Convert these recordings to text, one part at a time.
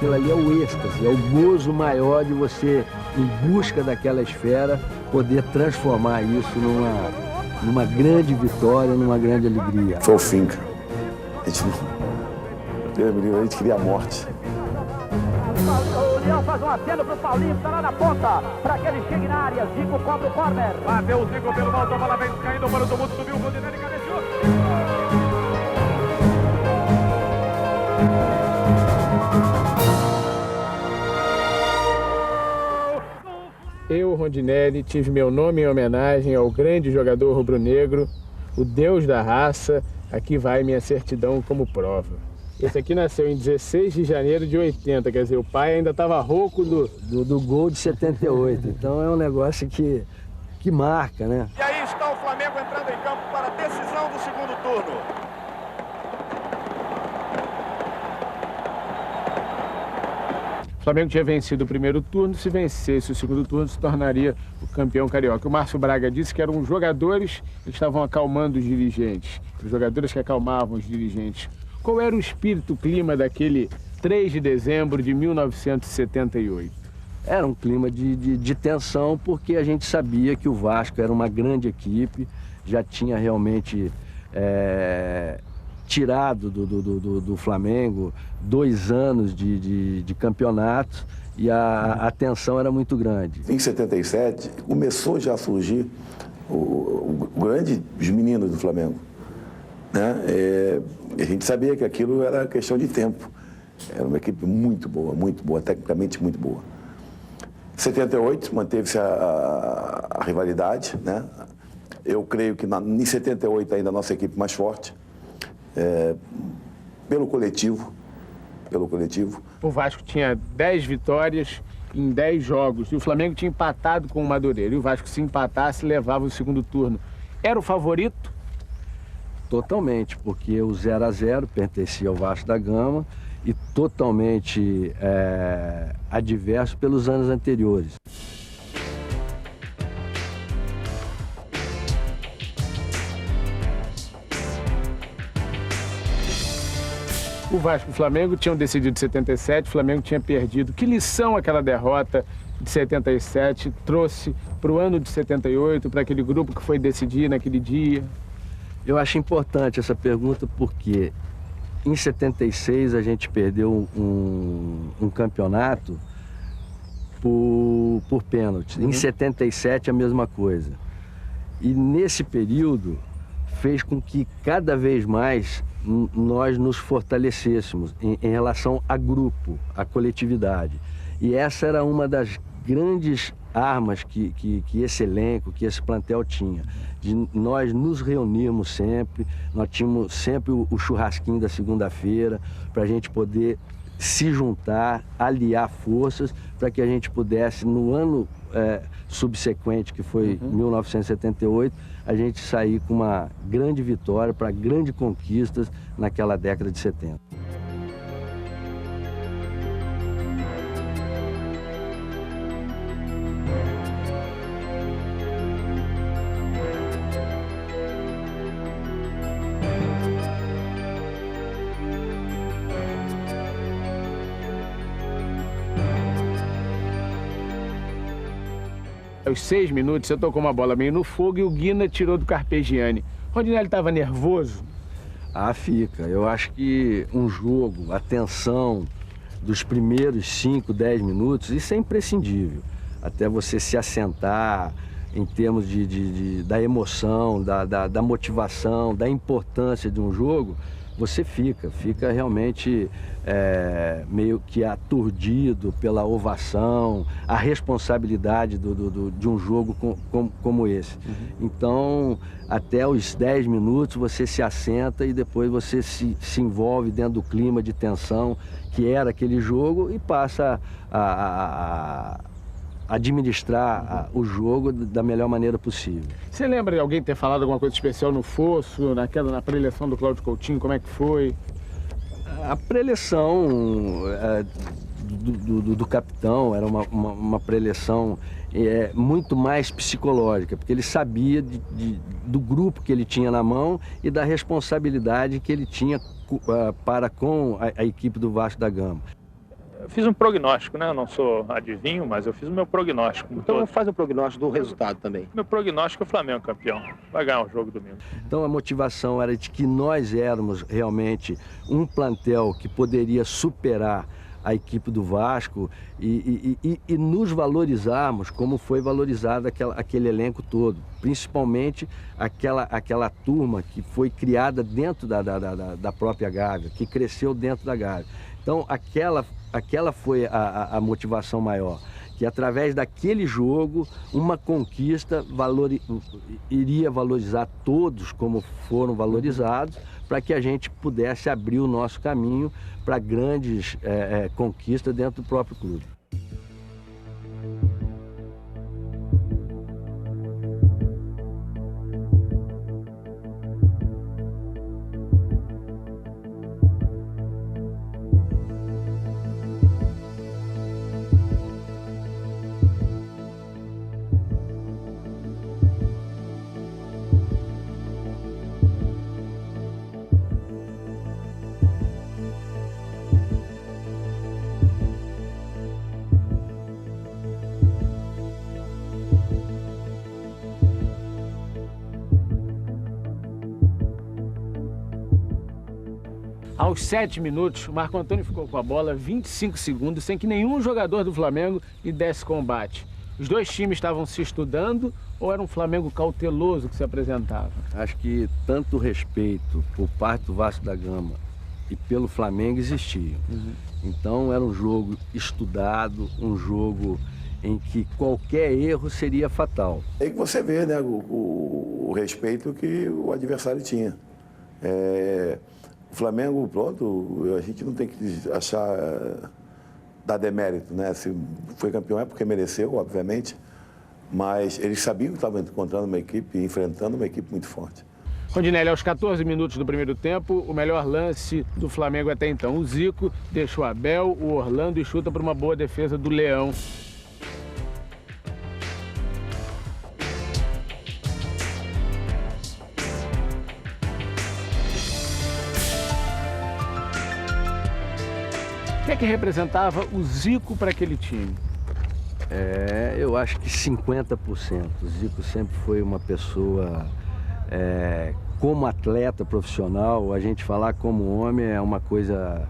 aquilo ali é o êxtase, é o gozo maior de você, em busca daquela esfera, poder transformar isso numa grande vitória, numa grande alegria. Foi o fim, cara. A gente queria a morte. O Leão faz um aceno pro Paulinho, que tá lá na ponta, para que ele chegue na área. Zico cobra o corner. Bateu o Zico pelo alto, a bola vem caindo, o Mano do Mundo subiu, o Rondinelli cabeceou. Eu, Rondinelli, tive meu nome em homenagem ao grande jogador rubro-negro, o Deus da raça. Aqui vai minha certidão como prova. Esse aqui nasceu em 16 de janeiro de 80, quer dizer, o pai ainda estava rouco do gol de 78. Então é um negócio que marca, né? E aí está o Flamengo entrando em campo para a decisão do segundo turno. O Flamengo tinha vencido o primeiro turno, se vencesse o segundo turno se tornaria o campeão carioca. O Márcio Braga disse que eram os jogadores que estavam acalmando os dirigentes, os jogadores que acalmavam os dirigentes. Qual era o espírito, o clima daquele 3 de dezembro de 1978? Era um clima de tensão, porque a gente sabia que o Vasco era uma grande equipe, já tinha realmente tirado do Flamengo 2 anos de campeonato e a tensão era muito grande. Em 77, começou já a surgir os meninos do Flamengo. Né? A gente sabia que aquilo era questão de tempo. Era uma equipe muito boa, tecnicamente muito boa. Em 78, manteve-se a rivalidade, né? Eu creio que em 78 ainda a nossa equipe mais forte, pelo coletivo. O Vasco tinha 10 vitórias em 10 jogos e o Flamengo tinha empatado com o Madureira. E o Vasco, se empatasse, levava o segundo turno. Era o favorito? Totalmente, porque o 0-0 pertencia ao Vasco da Gama e totalmente adverso pelos anos anteriores. O Vasco e o Flamengo tinham decidido 77, o Flamengo tinha perdido. Que lição aquela derrota de 77 trouxe para o ano de 78, para aquele grupo que foi decidir naquele dia? Eu acho importante essa pergunta porque em 76 a gente perdeu um campeonato por pênalti. Em 77 a mesma coisa. E nesse período fez com que cada vez mais nós nos fortalecêssemos em relação a grupo, a coletividade. E essa era uma das grandes armas que esse elenco, que esse plantel tinha. De nós nos reunirmos sempre, nós tínhamos sempre o churrasquinho da segunda-feira para a gente poder se juntar, aliar forças para que a gente pudesse, no ano subsequente, que foi 1978, a gente sair com uma grande vitória para grandes conquistas naquela década de 70. Aos 6 minutos, você tocou uma bola meio no fogo e o Guina tirou do Carpegiani. Rondinelli estava nervoso? Ah, fica. Eu acho que um jogo, a tensão dos primeiros 5, 10 minutos, isso é imprescindível. Até você se assentar em termos da emoção, da motivação, da importância de um jogo, você fica realmente meio que aturdido pela ovação, a responsabilidade de um jogo como esse. Então, até os 10 minutos você se assenta e depois você se envolve dentro do clima de tensão que era aquele jogo e passa a administrar o jogo da melhor maneira possível. Você lembra de alguém ter falado alguma coisa especial no fosso, na preleção do Cláudio Coutinho? Como é que foi? A preleção do capitão era uma preleção muito mais psicológica, porque ele sabia do grupo que ele tinha na mão e da responsabilidade que ele tinha para com a equipe do Vasco da Gama. Eu fiz um prognóstico, né? Eu não sou adivinho, mas eu fiz o meu prognóstico. Então faz o prognóstico do resultado também. Meu prognóstico é o Flamengo campeão. Vai ganhar o jogo domingo. Então a motivação era de que nós éramos realmente um plantel que poderia superar a equipe do Vasco e nos valorizarmos como foi valorizado aquele elenco todo. Principalmente aquela turma que foi criada dentro da própria Gávea, que cresceu dentro da Gávea. Então aquela foi a motivação maior, que através daquele jogo, uma conquista iria valorizar todos como foram valorizados, para que a gente pudesse abrir o nosso caminho para grandes conquistas dentro do próprio clube. Aos 7 minutos, o Marco Antônio ficou com a bola 25 segundos sem que nenhum jogador do Flamengo lhe desse combate. Os dois times estavam se estudando ou era um Flamengo cauteloso que se apresentava? Acho que tanto respeito por parte do Vasco da Gama e pelo Flamengo existia. Então era um jogo estudado, um jogo em que qualquer erro seria fatal. Aí que você vê, né, o respeito que o adversário tinha. O Flamengo, pronto, a gente não tem que achar, dar demérito, né? Se foi campeão é porque mereceu, obviamente, mas eles sabiam que estavam encontrando uma equipe, enfrentando uma equipe muito forte. Rondinelli, aos 14 minutos do primeiro tempo, o melhor lance do Flamengo até então. O Zico deixa o Abel, o Orlando e chuta para uma boa defesa do Leão. O que representava o Zico para aquele time? Eu acho que 50%. O Zico sempre foi uma pessoa, como atleta profissional, a gente falar como homem é uma coisa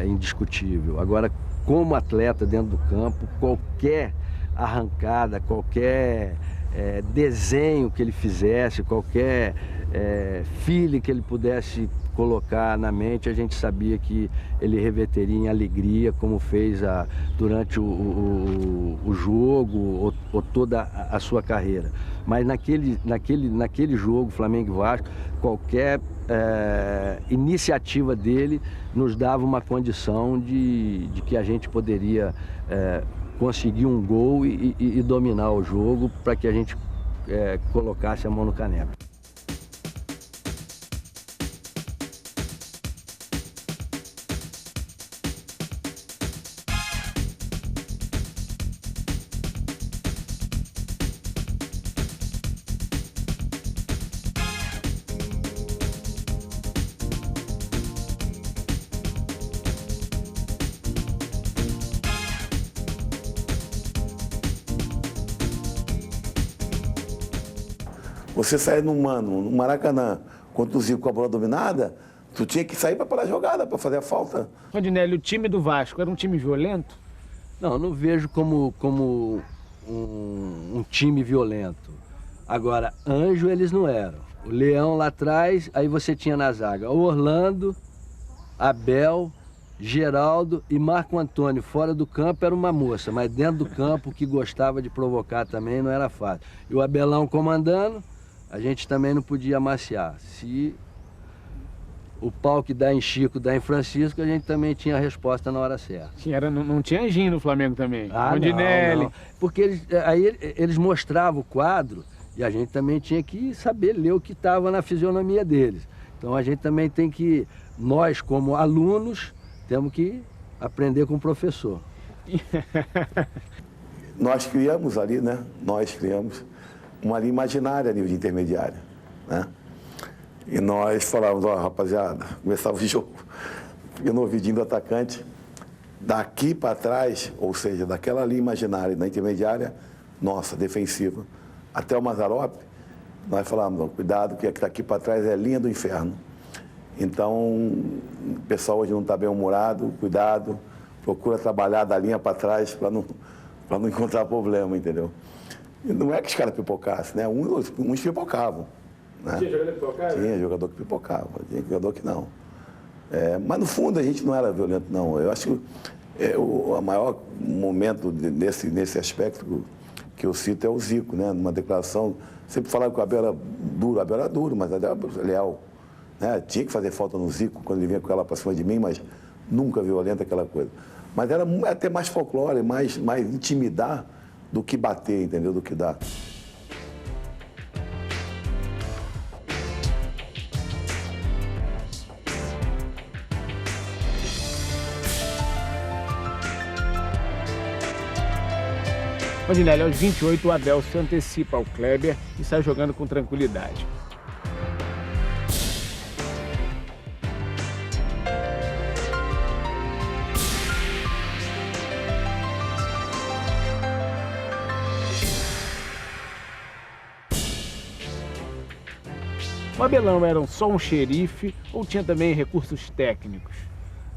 indiscutível. Agora, como atleta dentro do campo, qualquer arrancada, qualquer desenho que ele fizesse, qualquer feeling que ele pudesse colocar na mente, a gente sabia que ele reverteria em alegria, como fez durante o jogo ou toda a sua carreira. Mas naquele jogo, Flamengo e Vasco, qualquer iniciativa dele nos dava uma condição de que a gente poderia conseguir um gol e dominar o jogo para que a gente colocasse a mão no caneco. Você sair no Maracanã, contra o Zico com a bola dominada, tu tinha que sair para parar a jogada, para fazer a falta. Rondinelli, o time do Vasco era um time violento? Não, não vejo como um time violento. Agora, anjo eles não eram. O Leão lá atrás, aí você tinha na zaga o Orlando, Abel, Geraldo e Marco Antônio. Fora do campo era uma moça, mas dentro do campo, que gostava de provocar também, não era fácil. E o Abelão comandando, a gente também não podia amaciar. Se o pau que dá em Chico dá em Francisco, a gente também tinha a resposta na hora certa. Sim, não tinha anjinho no Flamengo também? Rondinelli. Não. Porque eles mostravam o quadro e a gente também tinha que saber ler o que estava na fisionomia deles. Então a gente também tem que, nós como alunos, temos que aprender com o professor. Nós criamos ali, né? Nós criamos uma linha imaginária a nível de intermediária, né? E nós falávamos, rapaziada, começava o jogo, eu no ouvidinho do atacante, Daqui para trás, ou seja, daquela linha imaginária, na intermediária, nossa, defensiva, até o Mazzaropi, nós falamos, cuidado, que daqui para trás é a linha do inferno. Então, o pessoal hoje não está bem humorado, cuidado, procura trabalhar da linha para trás para não encontrar problema, entendeu? E não é que os caras pipocassem, né? Uns pipocavam. Né? Tinha jogador que pipocava? Tinha jogador que pipocava, tinha jogador que não. Mas no fundo a gente não era violento, não. Eu acho que o maior momento nesse aspecto que eu cito é o Zico, né? Numa declaração, sempre falava que o Abel era duro, mas era leal. Né? Tinha que fazer falta no Zico quando ele vinha com ela para cima de mim, mas nunca violenta aquela coisa. Mas era até mais folclore, mais intimidar do que bater, entendeu? Do que dar. Rondinelli, aos 28, o Abel se antecipa ao Kleber e sai jogando com tranquilidade. O Abelão era só um xerife ou tinha também recursos técnicos?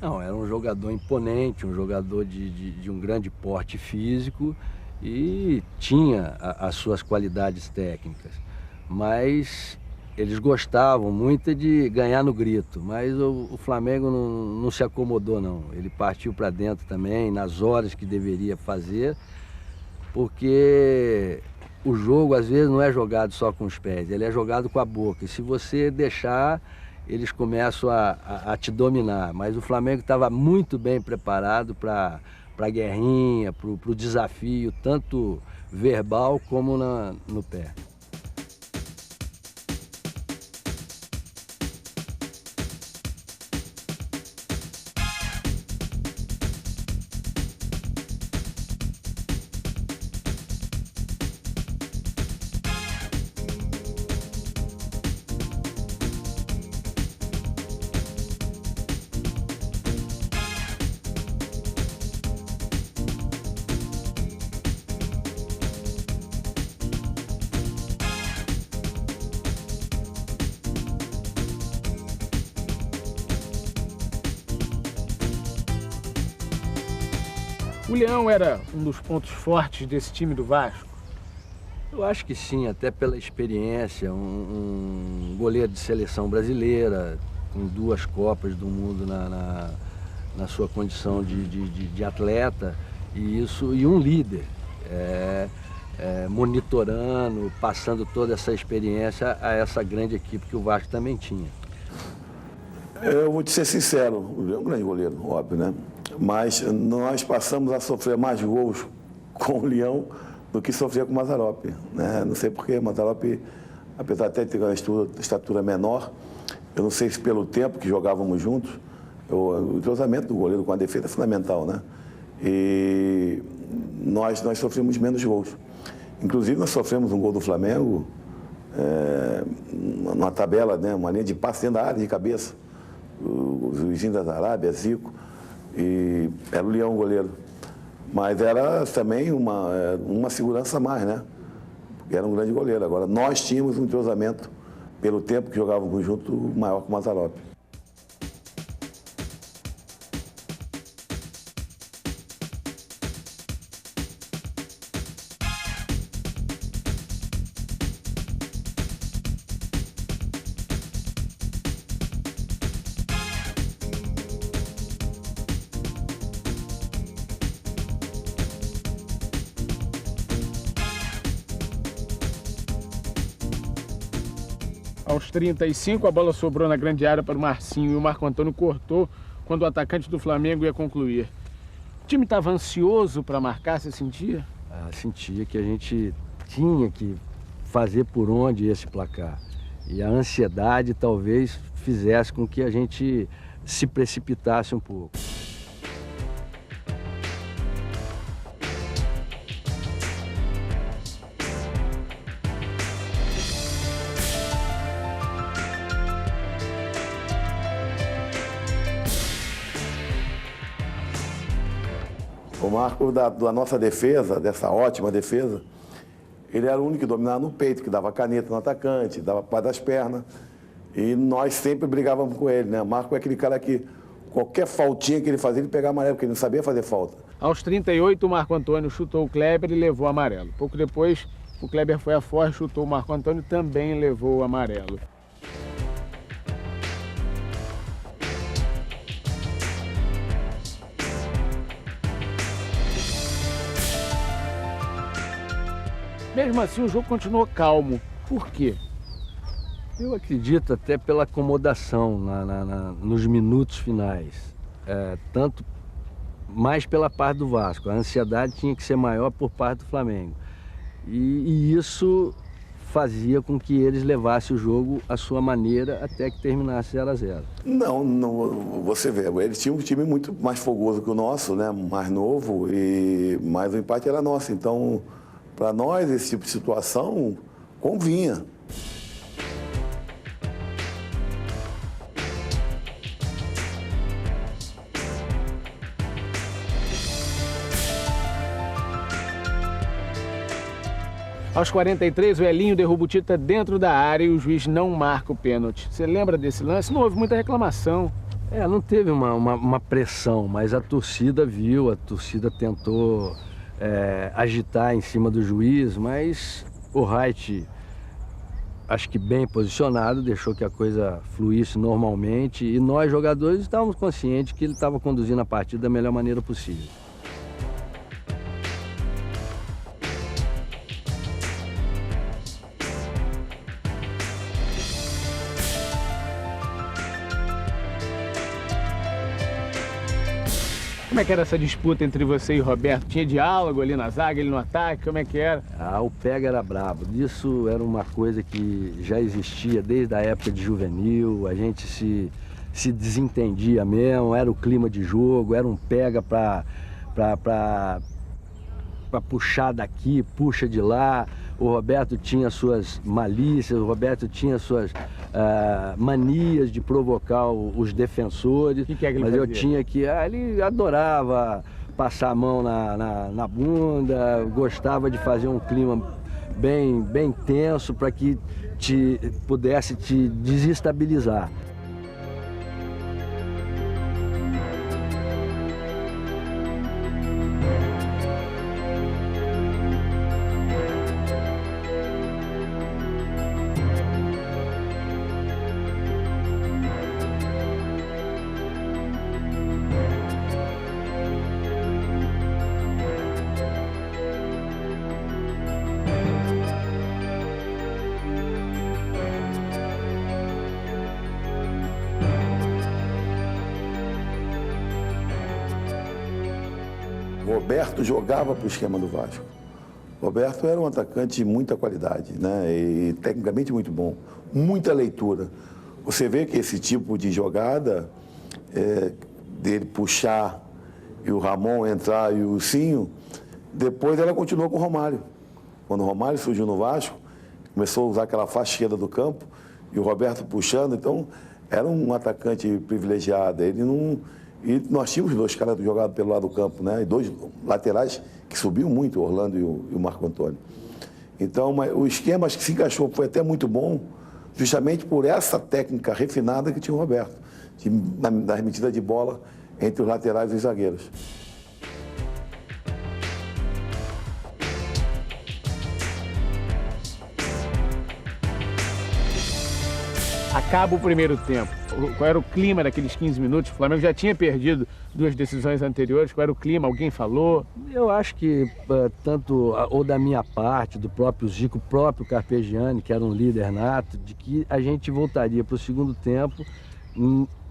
Não, era um jogador imponente, um jogador de um grande porte físico e tinha as suas qualidades técnicas. Mas eles gostavam muito de ganhar no grito, mas o Flamengo não se acomodou, não. Ele partiu para dentro também, nas horas que deveria fazer, porque o jogo às vezes não é jogado só com os pés, ele é jogado com a boca. E se você deixar, eles começam a te dominar. Mas o Flamengo estava muito bem preparado para a guerrinha, para o desafio, tanto verbal como no pé. O Leão era um dos pontos fortes desse time do Vasco? Eu acho que sim, até pela experiência, um goleiro de seleção brasileira, com 2 Copas do Mundo na sua condição de atleta, e um líder, monitorando, passando toda essa experiência a essa grande equipe que o Vasco também tinha. Eu vou te ser sincero, o Leão é um grande goleiro, óbvio, né? Mas nós passamos a sofrer mais gols com o Leão do que sofria com o Mazzaropi, né? Não sei porquê, o Mazzaropi, apesar de ter uma estatura menor, eu não sei se pelo tempo que jogávamos juntos, o entrosamento do goleiro com a defesa é fundamental, né? E nós sofremos menos gols. Inclusive, nós sofremos um gol do Flamengo, numa tabela, né? Uma linha de passe dentro da área, de cabeça. O Juizinho da Arábia, Zico, e era o Leão o goleiro. Mas era também uma segurança a mais, né? Porque era um grande goleiro. Agora, nós tínhamos um entrosamento, pelo tempo que jogávamos junto, maior que o Mazzaropi. Aos 35, a bola sobrou na grande área para o Marcinho e o Marco Antônio cortou quando o atacante do Flamengo ia concluir. O time estava ansioso para marcar, você sentia? Sentia que a gente tinha que fazer por onde esse placar. E a ansiedade talvez fizesse com que a gente se precipitasse um pouco. O Marco da nossa defesa, dessa ótima defesa, ele era o único que dominava no peito, que dava caneta no atacante, dava para das pernas. E nós sempre brigávamos com ele, né? O Marco é aquele cara que qualquer faltinha que ele fazia, ele pegava amarelo, porque ele não sabia fazer falta. Aos 38, o Marco Antônio chutou o Kleber e levou o amarelo. Pouco depois, o Kleber foi a forte, chutou o Marco Antônio e também levou o amarelo. Mesmo assim, o jogo continuou calmo. Por quê? Eu acredito até pela acomodação nos minutos finais. Tanto mais pela parte do Vasco. A ansiedade tinha que ser maior por parte do Flamengo. E isso fazia com que eles levassem o jogo à sua maneira até que terminasse 0-0. Não, você vê, eles tinham um time muito mais fogoso que o nosso, né? Mais novo, mas o empate era nosso. Então, para nós, esse tipo de situação convinha. Aos 43, o Elinho derruba o Tita dentro da área e o juiz não marca o pênalti. Você lembra desse lance? Não houve muita reclamação. Não teve uma pressão, mas a torcida viu, a torcida tentou agitar em cima do juiz, mas o Wright, acho que bem posicionado, deixou que a coisa fluísse normalmente e nós, jogadores, estávamos conscientes que ele estava conduzindo a partida da melhor maneira possível. Como é que era essa disputa entre você e o Roberto? Tinha diálogo ali na zaga, ele no ataque? Como é que era? O pega era brabo. Isso era uma coisa que já existia desde a época de juvenil. A gente se desentendia mesmo, era o clima de jogo, era um pega para puxar daqui, puxa de lá. O Roberto tinha suas malícias, o Roberto tinha suas manias de provocar os defensores. Que é que ele mas fazia? eu tinha que... ele adorava passar a mão na bunda, gostava de fazer um clima bem tenso para que pudesse te desestabilizar. Roberto jogava para o esquema do Vasco. Roberto era um atacante de muita qualidade, né? E tecnicamente muito bom, muita leitura. Você vê que esse tipo de jogada, dele puxar e o Ramon entrar e o Ursinho, depois ela continuou com o Romário. Quando o Romário surgiu no Vasco, começou a usar aquela faixa esquerda do campo e o Roberto puxando, então era um atacante privilegiado. Ele não... E nós tínhamos dois caras jogados pelo lado do campo, né? E dois laterais que subiam muito, o Orlando e o Marco Antônio. Então, o esquema acho que se encaixou, foi até muito bom, justamente por essa técnica refinada que tinha o Roberto, na remetida de bola entre os laterais e os zagueiros. Acaba o primeiro tempo. Qual era o clima daqueles 15 minutos? O Flamengo já tinha perdido 2 decisões anteriores. Qual era o clima? Alguém falou? Eu acho que tanto ou da minha parte, do próprio Zico, o próprio Carpegiani, que era um líder nato, de que a gente voltaria para o segundo tempo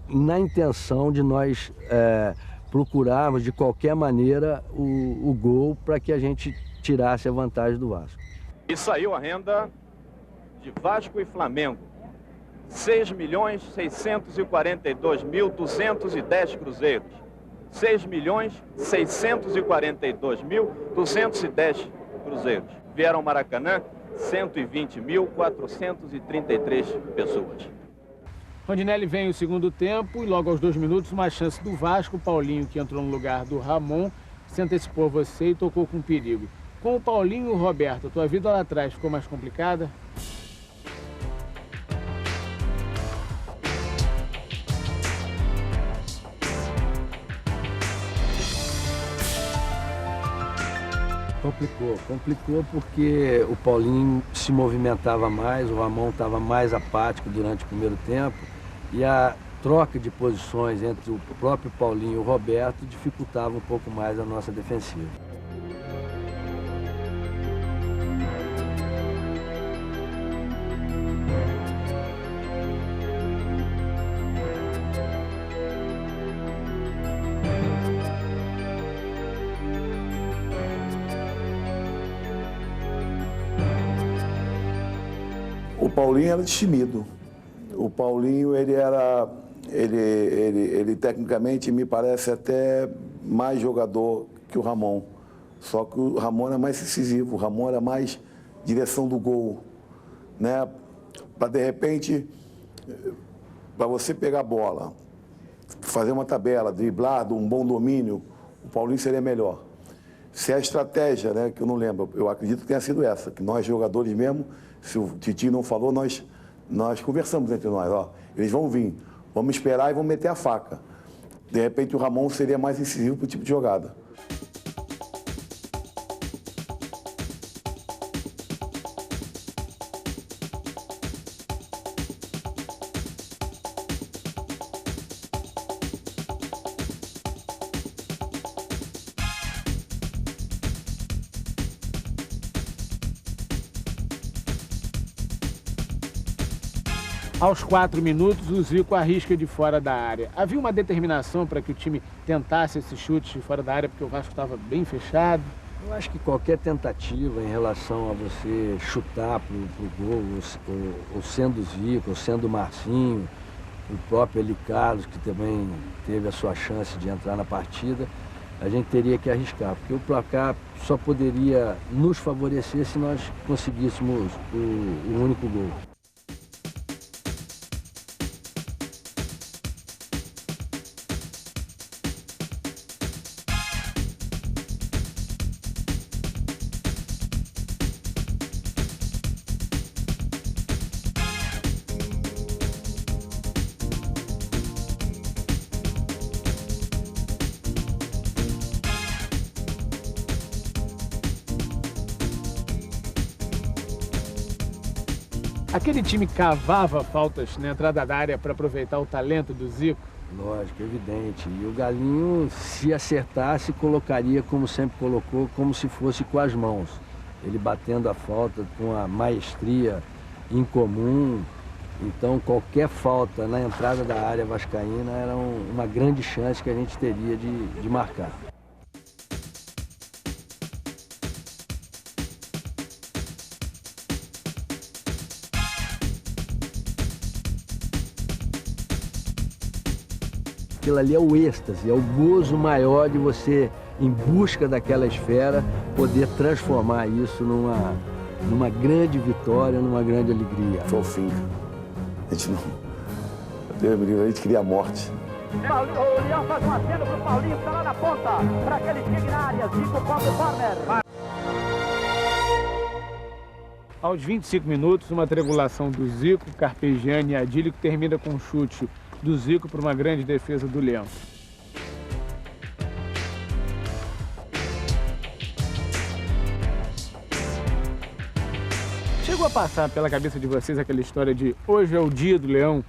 na intenção de nós procurarmos de qualquer maneira o gol para que a gente tirasse a vantagem do Vasco. E saiu a renda de Vasco e Flamengo. 6.642.210 cruzeiros. 6.642.210 cruzeiros. Vieram ao Maracanã 120.433 pessoas. Rondinelli vem o segundo tempo e logo aos 2 minutos uma chance do Vasco. Paulinho, que entrou no lugar do Ramon, se antecipou a você e tocou com perigo. Com o Paulinho e o Roberto, a tua vida lá atrás ficou mais complicada? Complicou porque o Paulinho se movimentava mais, o Ramon estava mais apático durante o primeiro tempo e a troca de posições entre o próprio Paulinho e o Roberto dificultava um pouco mais a nossa defensiva. O Paulinho era destemido. O Paulinho, ele tecnicamente me parece até mais jogador que o Ramon. Só que o Ramon era mais incisivo, o Ramon era mais direção do gol, né? Para de repente, para você pegar a bola, fazer uma tabela, driblar, um bom domínio, o Paulinho seria melhor. Se a estratégia, né, que eu não lembro, eu acredito que tenha sido essa, que nós jogadores mesmo, se o Titi não falou, nós conversamos entre nós, ó, eles vão vir, vamos esperar e vamos meter a faca. De repente o Ramon seria mais incisivo para o tipo de jogada. Aos 4 minutos, o Zico arrisca de fora da área. Havia uma determinação para que o time tentasse esse chute de fora da área, porque o Vasco estava bem fechado? Eu acho que qualquer tentativa em relação a você chutar pro gol, ou sendo o Zico, ou sendo o Marcinho, o próprio Eli Carlos, que também teve a sua chance de entrar na partida, a gente teria que arriscar, porque o placar só poderia nos favorecer se nós conseguíssemos o único gol. Aquele time cavava faltas na entrada da área para aproveitar o talento do Zico? Lógico, evidente. E o Galinho, se acertasse, colocaria como sempre colocou, como se fosse com as mãos. Ele batendo a falta com a maestria incomum. Então, qualquer falta na entrada da área vascaína era uma grande chance que a gente teria de marcar. Aquilo ali é o êxtase, é o gozo maior de você, em busca daquela esfera, poder transformar isso numa grande vitória, numa grande alegria. Foi o fim. A gente não... Deus me livre, a gente queria a morte. O Leão faz um aceno pro Paulinho, que tá lá na ponta, para que ele chegue na área. Zico contra o corner. Aos 25 minutos, uma triangulação do Zico, Carpegiani e Adílio, que termina com um chute do Zico para uma grande defesa do Leão. Chegou a passar pela cabeça de vocês aquela história de hoje é o dia do Leão?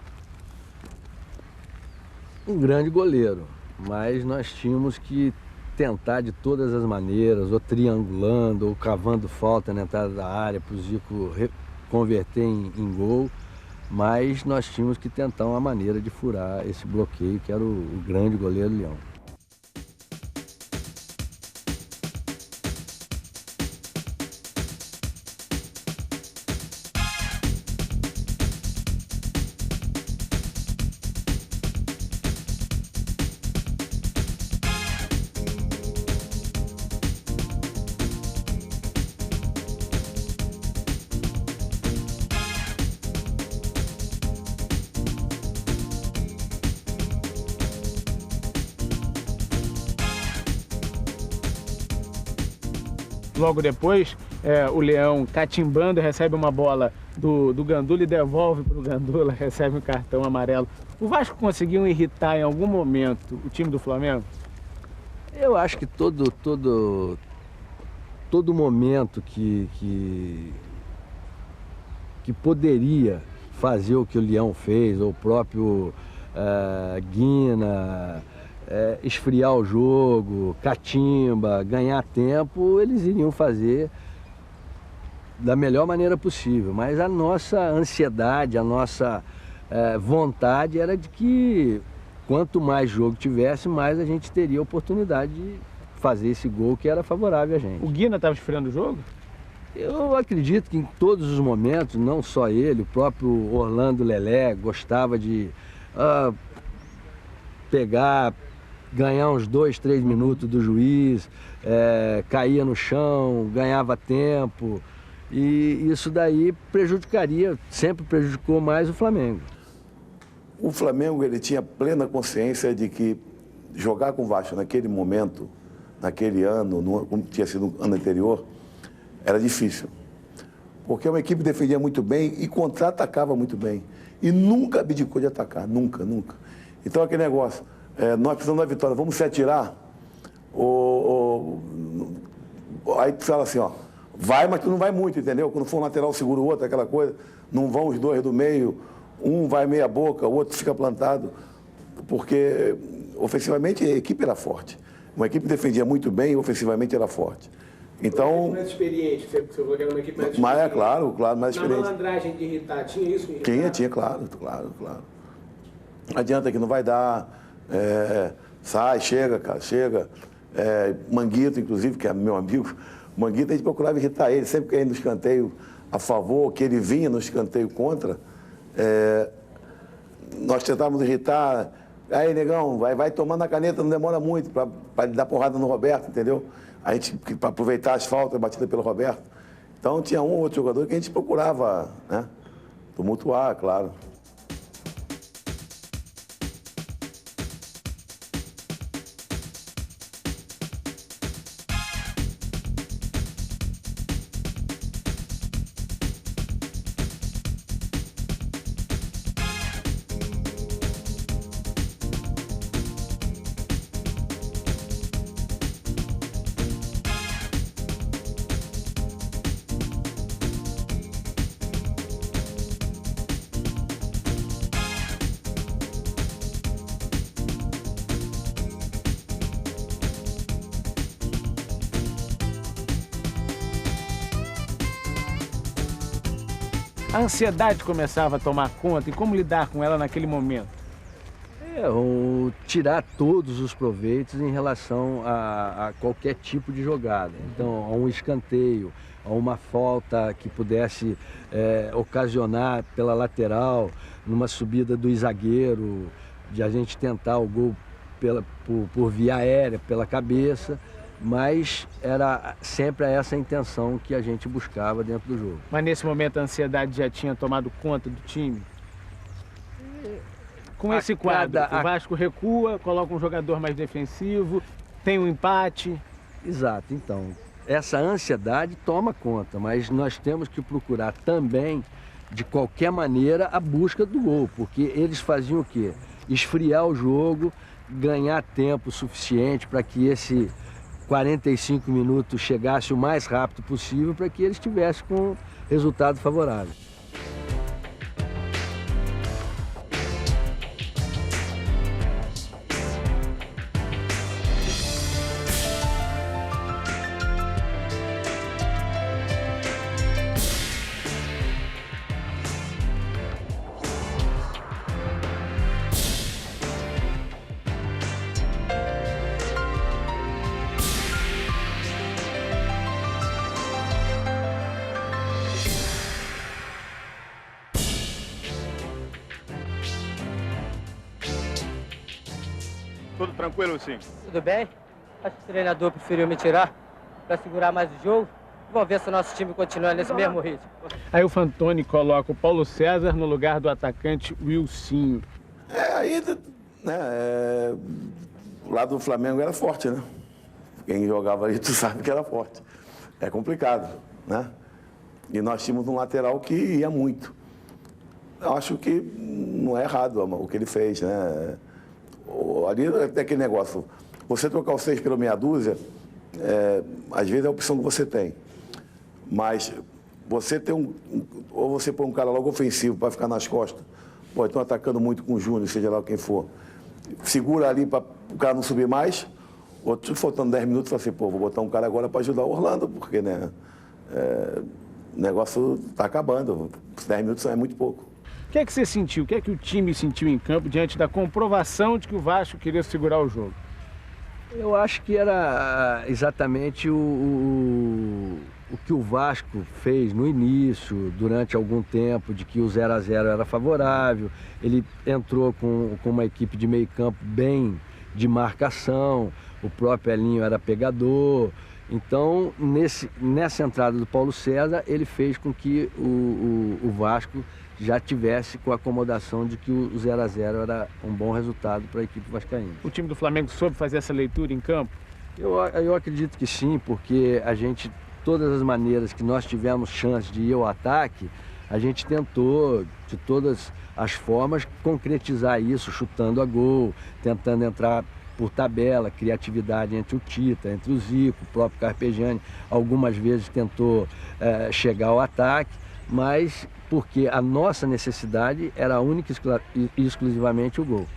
Um grande goleiro, mas nós tínhamos que tentar de todas as maneiras, ou triangulando, ou cavando falta na entrada da área para o Zico converter em gol. Mas nós tínhamos que tentar uma maneira de furar esse bloqueio, que era o grande goleiro Leão. Logo depois, o Leão, catimbando, recebe uma bola do Gandula e devolve para o Gandula, recebe um cartão amarelo. O Vasco conseguiu irritar em algum momento o time do Flamengo? Eu acho que todo momento que poderia fazer o que o Leão fez, ou o próprio Guina, esfriar o jogo, catimba, ganhar tempo, eles iriam fazer da melhor maneira possível. Mas a nossa ansiedade, a nossa vontade era de que quanto mais jogo tivesse, mais a gente teria oportunidade de fazer esse gol que era favorável a gente. O Guina estava esfriando o jogo? Eu acredito que em todos os momentos, não só ele, o próprio Orlando Lelé gostava de pegar, ganhar uns 2, 3 minutos do juiz, caía no chão, ganhava tempo, e isso daí sempre prejudicou mais o Flamengo. O Flamengo, ele tinha plena consciência de que jogar com o Vasco naquele momento, naquele ano, como tinha sido no ano anterior, era difícil. Porque uma equipe defendia muito bem e contra-atacava muito bem. E nunca abdicou de atacar, nunca, nunca. Então aquele negócio, nós precisamos da vitória, vamos se atirar? Aí tu fala assim, ó, vai, mas tu não vai muito, entendeu? Quando for um lateral segura o outro, aquela coisa, não vão os dois do meio, um vai meia boca, o outro fica plantado, porque ofensivamente a equipe era forte. Uma equipe defendia muito bem e ofensivamente era forte. Então, mais experiente, você falou que era uma equipe mais experiente. Mas claro, mais experiente. Na malandragem de irritar, tinha isso? Tinha, claro. Não adianta que não vai dar, sai, chega, cara, chega. Manguito, inclusive, que é meu amigo, Manguito, a gente procurava irritar ele, sempre que ele no escanteio a favor, que ele vinha no escanteio contra, nós tentávamos irritar, aí, negão, vai tomando a caneta, não demora muito para dar porrada no Roberto, entendeu? A gente, para aproveitar as faltas batidas pelo Roberto. Então, tinha um ou outro jogador que a gente procurava, né, tumultuar, claro. A ansiedade começava a tomar conta, e como lidar com ela naquele momento? Tirar todos os proveitos em relação a qualquer tipo de jogada. Então, a um escanteio, a uma falta que pudesse ocasionar pela lateral, numa subida do zagueiro, de a gente tentar o gol por via aérea, pela cabeça. Mas era sempre essa a intenção que a gente buscava dentro do jogo. Mas nesse momento a ansiedade já tinha tomado conta do time? Com esse quadro, o Vasco recua, coloca um jogador mais defensivo, tem um empate. Exato, então, essa ansiedade toma conta, mas nós temos que procurar também, de qualquer maneira, a busca do gol, porque eles faziam o quê? Esfriar o jogo, ganhar tempo suficiente para que esse 45 minutos chegasse o mais rápido possível para que eles tivessem com resultado favorável. Tudo tranquilo, sim? Tudo bem. Acho que o treinador preferiu me tirar para segurar mais o jogo. Vamos ver se o nosso time continua nesse mesmo ritmo. Aí o Fantoni coloca o Paulo César no lugar do atacante Wilsinho. O lado do Flamengo era forte, né? Quem jogava ali, tu sabe que era forte. é complicado, né? E nós tínhamos um lateral que ia muito. Eu acho que não é errado o que ele fez, né? Ali é aquele negócio, você trocar o 6 pelo meia dúzia, às vezes é a opção que você tem. Mas você tem ou você põe um cara logo ofensivo para ficar nas costas, pô, estão atacando muito com o Júnior, seja lá quem for. Segura ali para o cara não subir mais, outro faltando 10 minutos, fala assim, pô, vou botar um cara agora para ajudar o Orlando, porque, né, o negócio está acabando, 10 minutos é muito pouco. O que é que você sentiu? O que é que o time sentiu em campo diante da comprovação de que o Vasco queria segurar o jogo? Eu acho que era exatamente o que o Vasco fez no início, durante algum tempo, de que o 0 a 0 era favorável. Ele entrou com uma equipe de meio campo bem de marcação, o próprio Elinho era pegador. Então, nessa entrada do Paulo César, ele fez com que o Vasco já tivesse com a acomodação de que o 0 a 0 era um bom resultado para a equipe vascaína. O time do Flamengo soube fazer essa leitura em campo? Eu acredito que sim, porque a gente, todas as maneiras que nós tivemos chance de ir ao ataque, a gente tentou, de todas as formas, concretizar isso, chutando a gol, tentando entrar por tabela, criatividade entre o Tita, entre o Zico, o próprio Carpegiani. Algumas vezes tentou chegar ao ataque, mas porque a nossa necessidade era única e exclusivamente o gol.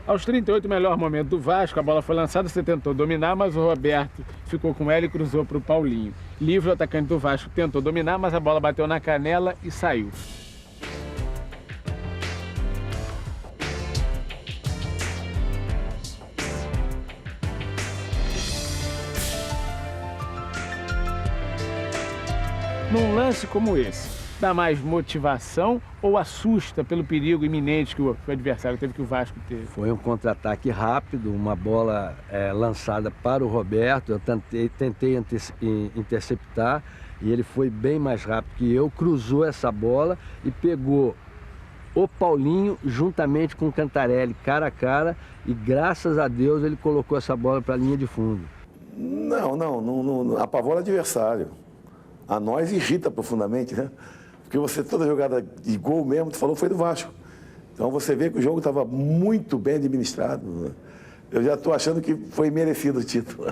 Aos 38, o melhor momento do Vasco, a bola foi lançada, você tentou dominar, mas o Roberto ficou com ela e cruzou para o Paulinho. Livre, o atacante do Vasco tentou dominar, mas a bola bateu na canela e saiu. Num lance como esse, dá mais motivação ou assusta pelo perigo iminente que o adversário teve, que o Vasco teve? Foi um contra-ataque rápido, uma bola lançada para o Roberto, eu tentei interceptar e ele foi bem mais rápido que eu, cruzou essa bola e pegou o Paulinho juntamente com o Cantarelli, cara a cara, e graças a Deus ele colocou essa bola para a linha de fundo. Não apavora o adversário. A nós irrita profundamente, né? Porque toda jogada de gol mesmo, tu falou, foi do Vasco. Então você vê que o jogo estava muito bem administrado, né? Eu já estou achando que foi merecido o título.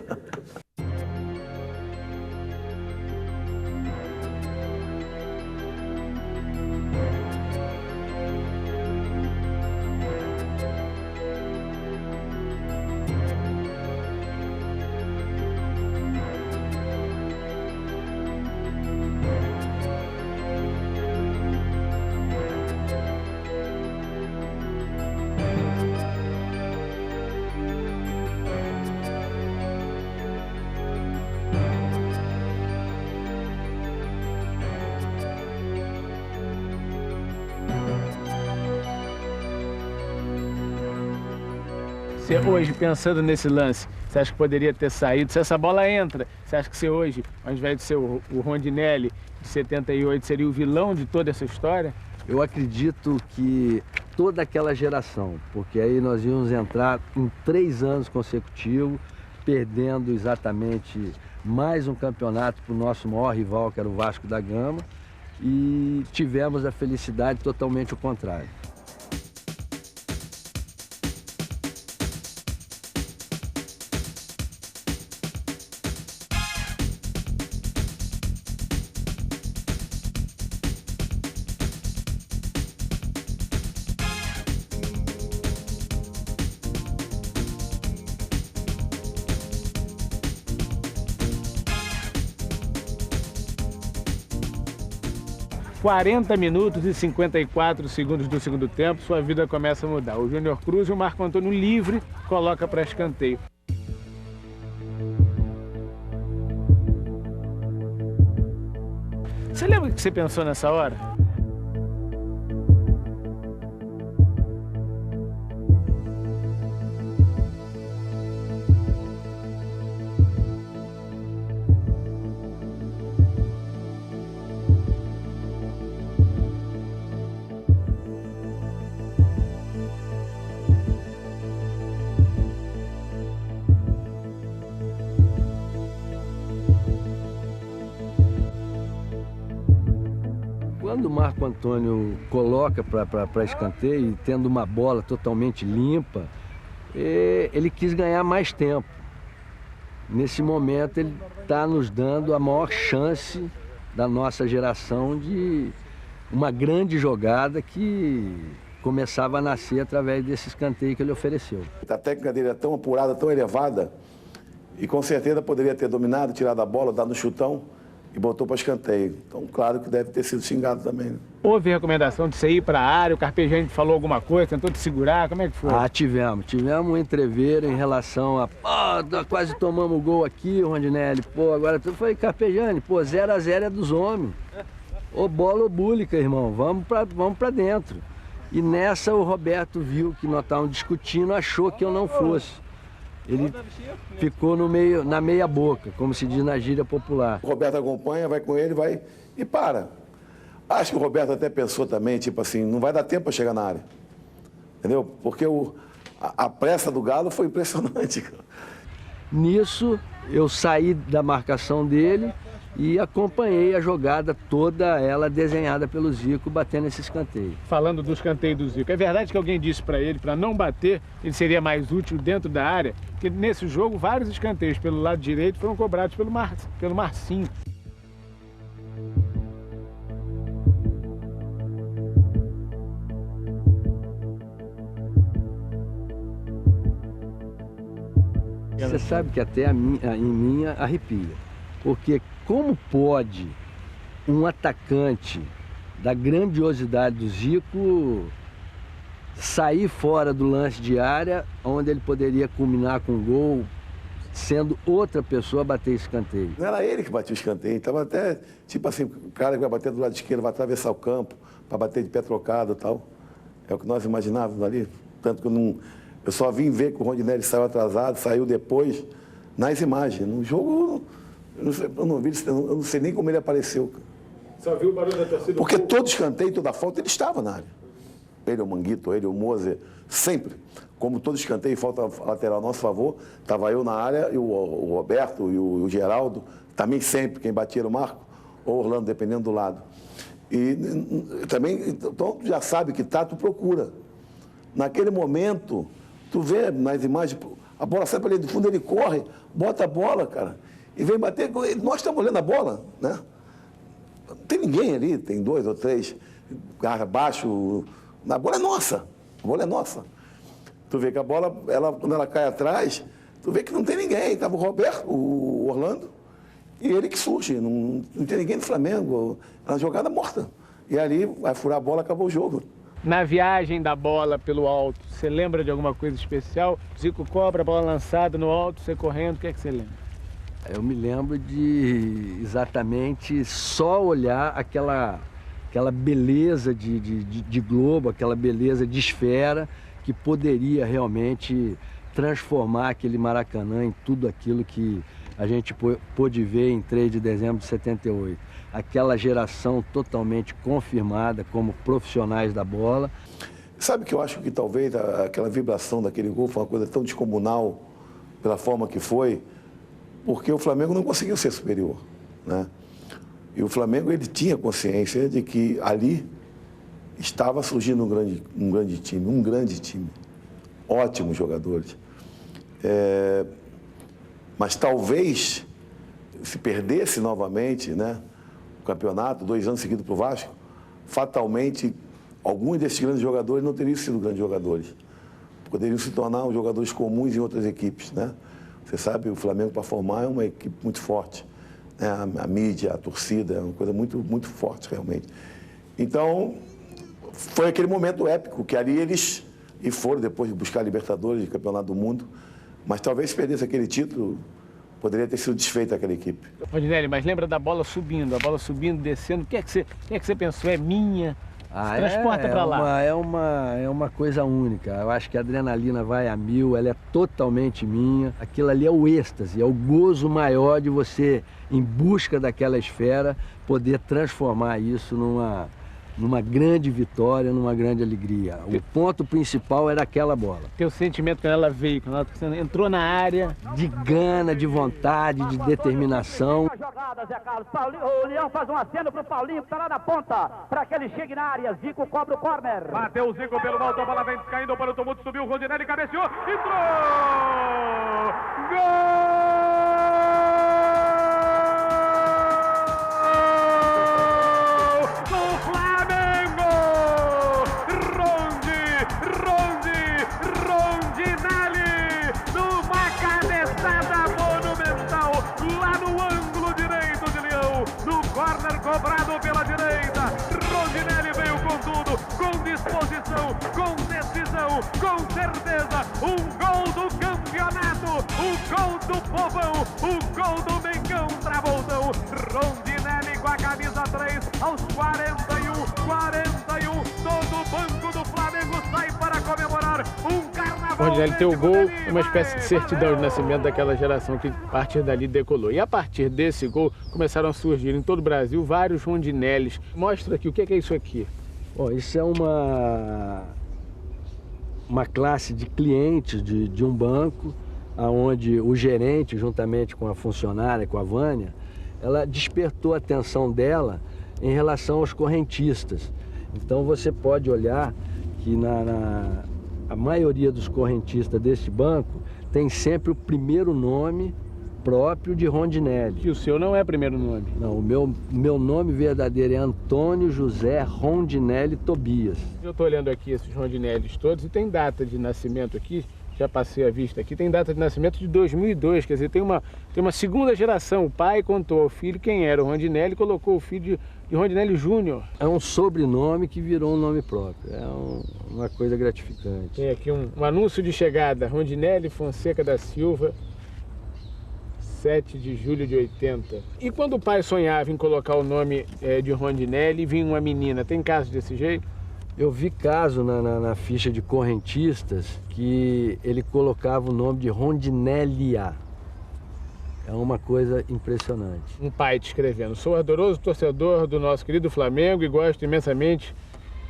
Você hoje, pensando nesse lance, você acha que poderia ter saído? Se essa bola entra, você acha que você hoje, ao invés de ser o Rondinelli de 78, seria o vilão de toda essa história? Eu acredito que toda aquela geração, porque aí nós íamos entrar em 3 anos consecutivos, perdendo exatamente mais um campeonato para o nosso maior rival, que era o Vasco da Gama, e tivemos a felicidade totalmente o contrário. Aos 40 minutos e 54 segundos do segundo tempo, sua vida começa a mudar. O Júnior Cruz e o Marco Antônio livre coloca para escanteio. Você lembra o que você pensou nessa hora? quando o Marco Antônio coloca para escanteio, e tendo uma bola totalmente limpa, ele quis ganhar mais tempo. Nesse momento ele está nos dando a maior chance da nossa geração de uma grande jogada que começava a nascer através desse escanteio que ele ofereceu. A técnica dele é tão apurada, tão elevada, e com certeza poderia ter dominado, tirado a bola, dado um chutão e botou para escanteio. Então, claro que deve ter sido xingado também, né? Houve recomendação de você ir para a área, o Carpegiani falou alguma coisa, tentou te segurar, como é que foi? Tivemos um entreveiro em relação a, quase tomamos gol aqui, Rondinelli, agora tu foi Carpegiani, 0-0 é dos homens. Ou bola ou búlica, irmão, vamos pra dentro. E nessa o Roberto viu que nós estávamos discutindo, achou que eu não fosse. Ele ficou na meia boca, como se diz na gíria popular. O Roberto acompanha, vai com ele, vai e para. Acho que o Roberto até pensou também, tipo assim, não vai dar tempo para chegar na área. Entendeu? Porque a pressa do Galo foi impressionante, cara. Nisso, eu saí da marcação dele e acompanhei a jogada toda ela desenhada pelo Zico, batendo esse escanteio. Falando do escanteio do Zico, é verdade que alguém disse para ele, para não bater, ele seria mais útil dentro da área? Porque nesse jogo, vários escanteios pelo lado direito foram cobrados pelo Marcinho. Você sabe que até em mim arrepia, porque como pode um atacante da grandiosidade do Zico sair fora do lance de área, onde ele poderia culminar com um gol, sendo outra pessoa a bater escanteio? Não era ele que batia o escanteio, estava até, tipo assim, o cara que vai bater do lado esquerdo, vai atravessar o campo, para bater de pé trocado e tal. É o que nós imaginávamos ali, tanto que eu só vim ver que o Rondinelli saiu atrasado, saiu depois, nas imagens. No jogo, eu não sei nem como ele apareceu. Só viu o barulho da torcida? Porque todo escanteio, toda falta, ele estava na área. Ele, o Manguito, ele, o Moser, sempre. Como todo escanteio e falta lateral a nosso favor, estava eu na área, e o Roberto e o Geraldo, também sempre, quem batia era o Marco, ou Orlando, dependendo do lado. E também, então, tu já sabe que tu procura. Naquele momento, tu vê nas imagens, a bola sai para ali do fundo, ele corre, bota a bola, cara, e vem bater. Nós estamos olhando a bola, né? Não tem ninguém ali, tem 2 ou 3, garra baixo. A bola é nossa, a bola é nossa. Tu vê que a bola, quando ela cai atrás, tu vê que não tem ninguém. Estava o Roberto, o Orlando, e ele que surge. Não tem ninguém do Flamengo. É uma jogada morta. E ali vai furar a bola, acabou o jogo. Na viagem da bola pelo alto, você lembra de alguma coisa especial? Zico cobra, a bola lançada no alto, você correndo, o que é que você lembra? Eu me lembro de exatamente só olhar aquela beleza de globo, aquela beleza de esfera que poderia realmente transformar aquele Maracanã em tudo aquilo que a gente pôde ver em 3 de dezembro de 78. Aquela geração totalmente confirmada como profissionais da bola. Sabe que eu acho que talvez aquela vibração daquele gol foi uma coisa tão descomunal pela forma que foi, porque o Flamengo não conseguiu ser superior, né? E o Flamengo, ele tinha consciência de que ali estava surgindo um grande time, ótimos jogadores. Mas talvez, se perdesse novamente, né, o campeonato, 2 anos seguidos para o Vasco, fatalmente, alguns desses grandes jogadores não teriam sido grandes jogadores. Poderiam se tornar jogadores comuns em outras equipes, né? Você sabe, o Flamengo, para formar, é uma equipe muito forte. Né? A mídia, a torcida, é uma coisa muito, muito forte, realmente. Então, foi aquele momento épico, que ali eles foram depois de buscar a Libertadores, de Campeonato do Mundo, mas talvez se perdesse aquele título, poderia ter sido desfeita aquela equipe. Rondinelli, mas lembra da bola subindo, descendo, o que é que você pensou? É minha? Transporta para lá. É uma coisa única. Eu acho que a adrenalina vai a 1000, ela é totalmente minha. Aquilo ali é o êxtase, é o gozo maior de você, em busca daquela esfera, poder transformar isso numa grande vitória, numa grande alegria. O ponto principal era aquela bola. Teu sentimento quando ela veio, quando ela entrou na área? De gana, de vontade, de determinação. jogada, Zé Carlos. O Leão faz um aceno pro Paulinho, que tá lá na ponta, para que ele chegue na área. Zico cobra o corner. Bateu o Zico pelo alto, a bola vem caindo para o tumulto, subiu o Rondinelli, cabeceou, entrou! Gol! Cobrado pela direita, Rondinelli veio com tudo, com disposição, com decisão, com certeza, um gol do campeonato, o gol do povão, o gol do Mengão Travoltão, Rondinelli com a camisa 3, aos 41, todo o banco do Flamengo sai para comemorar um carnaval. Rondinelli tem o gol, uma espécie de certidão de nascimento daquela geração que a partir dali decolou. E a partir desse gol começaram a surgir em todo o Brasil vários Rondinellis. Mostra aqui, o que é isso aqui? Bom, isso é uma classe de clientes de um banco, onde o gerente, juntamente com a funcionária, com a Vânia, ela despertou a atenção dela em relação aos correntistas. Então você pode olhar que a maioria dos correntistas deste banco tem sempre o primeiro nome próprio de Rondinelli. E o seu não é primeiro nome? Não, o meu nome verdadeiro é Antônio José Rondinelli Tobias. Eu estou olhando aqui esses Rondinellis todos e tem data de nascimento aqui, já passei a vista aqui, tem data de nascimento de 2002, quer dizer, tem uma segunda geração. O pai contou ao filho quem era o Rondinelli e colocou o filho de Rondinelli Júnior. É um sobrenome que virou um nome próprio, é uma coisa gratificante. Tem aqui um anúncio de chegada, Rondinelli Fonseca da Silva, 7 de julho de 80. E quando o pai sonhava em colocar o nome de Rondinelli, vinha uma menina, tem caso desse jeito? Eu vi caso na ficha de correntistas que ele colocava o nome de Rondinélia. É uma coisa impressionante. Um pai te escrevendo: sou ardoroso torcedor do nosso querido Flamengo e gosto imensamente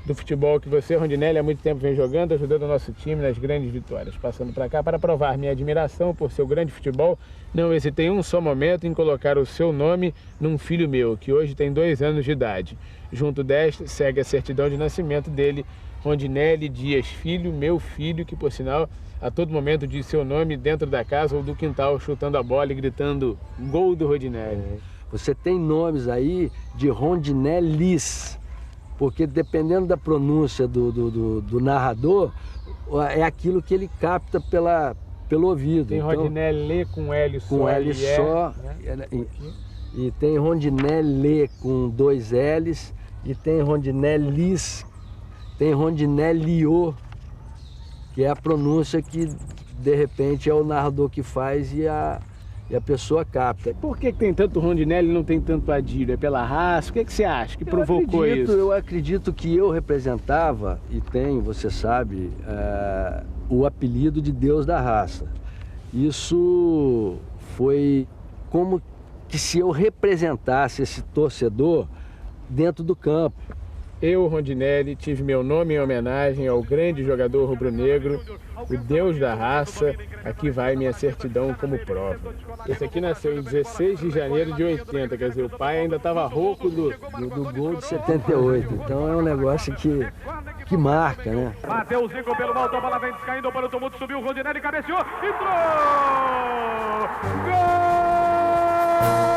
do futebol que você, Rondinelli, há muito tempo vem jogando, ajudando o nosso time nas grandes vitórias. Passando para cá para provar minha admiração por seu grande futebol, não hesitei um só momento em colocar o seu nome num filho meu, que hoje tem 2 anos de idade. Junto desta, segue a certidão de nascimento dele, Rondinelli Dias Filho, meu filho, que por sinal, a todo momento diz seu nome dentro da casa ou do quintal, chutando a bola e gritando gol do Rondinelli. Você tem nomes aí de Rondinellis, porque dependendo da pronúncia do narrador, é aquilo que ele capta pelo ouvido. Tem Rondinelli com L só. Com L só. Né? E tem Rondinelli com 2 L's. E tem Rondinellis, tem Rondinellio, que é a pronúncia que de repente é o narrador que faz e a pessoa capta. Por que tem tanto Rondinelli e não tem tanto Adílio? É pela raça? O que você acha que provocou isso? Eu acredito que eu representava, e tenho, você sabe, o apelido de Deus da raça. Isso foi como que se eu representasse esse torcedor dentro do campo. Eu, Rondinelli, tive meu nome em homenagem ao grande jogador rubro-negro, o Deus da raça. Aqui vai minha certidão como prova. Esse aqui nasceu em 16 de janeiro de 80, quer dizer, o pai ainda estava rouco do gol de 78. Então é um negócio que marca, né? Bateu o Zico pelo alto, a bola vem descaindo para o tumulto, subiu o Rondinelli, cabeceou, entrou! Gol!